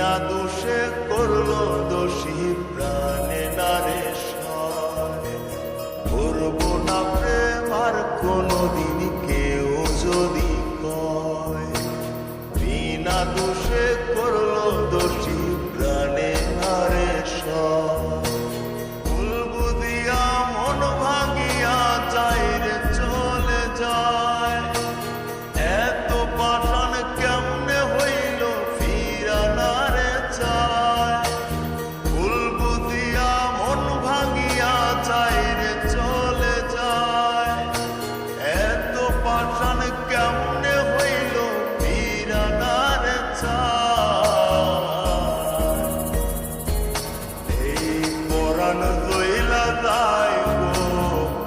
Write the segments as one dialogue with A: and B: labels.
A: বিনা দোষে করলো দোষী প্রাণে নারে সয়। করব না প্রেম আর কোনদিন কেউ যদি কয়, বিনা দোষে করলো দোষী প্রাণে নারে সয়। ফুল বুদিয়া মন ভাঙিয়া যায় রে চলে যায়, এত পাষাণ কেমনে হইল ফিরা না রে চায়। ফুল বুদিয়া মন ভাঙিয়া যায় রে চলে যায়, এত পাষাণ কেমনে হইল ফিরা না রে চায়। এই পরাণ দইলা দায় গো,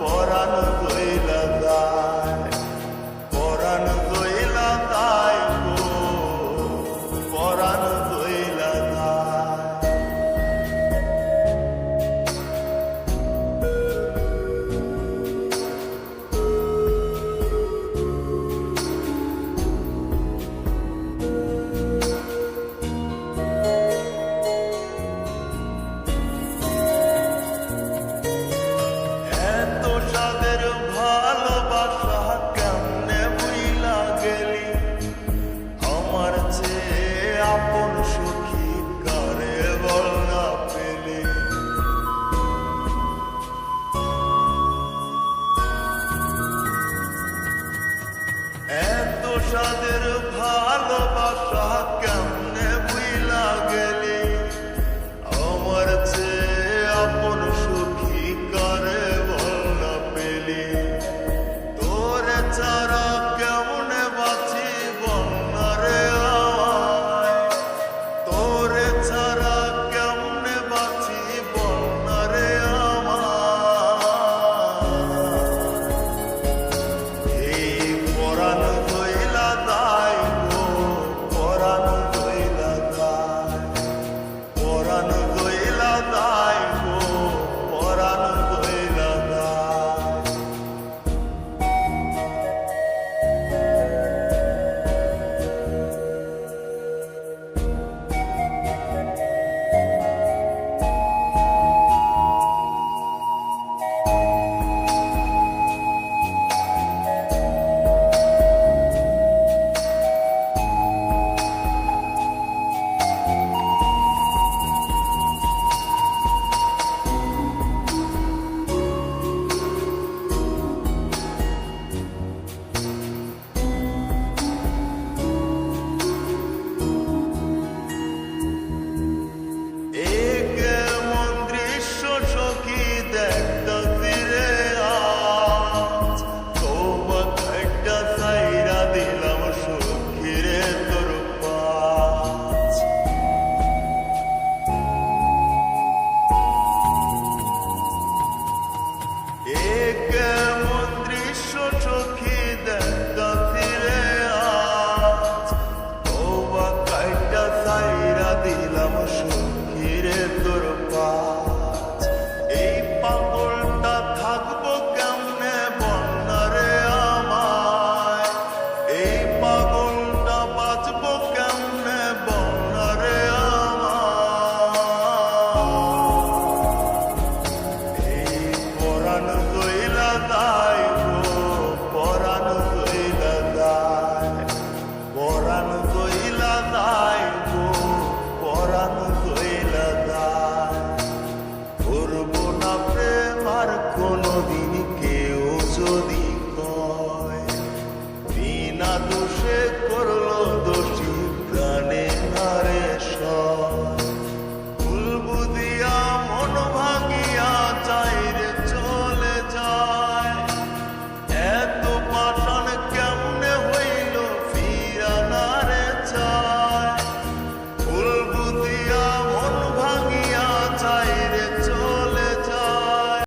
A: পরাণ দইলা দায়, পরাণ দইলা দায় গো, পরাণ দইলা দায়। এত সাদের ভালোবাসা কেমনে ভুইলা গেলি, আমার চেয়ে আপন সুখী কারে বল না পেলি। এত সাদের ভালোবাসা কেমন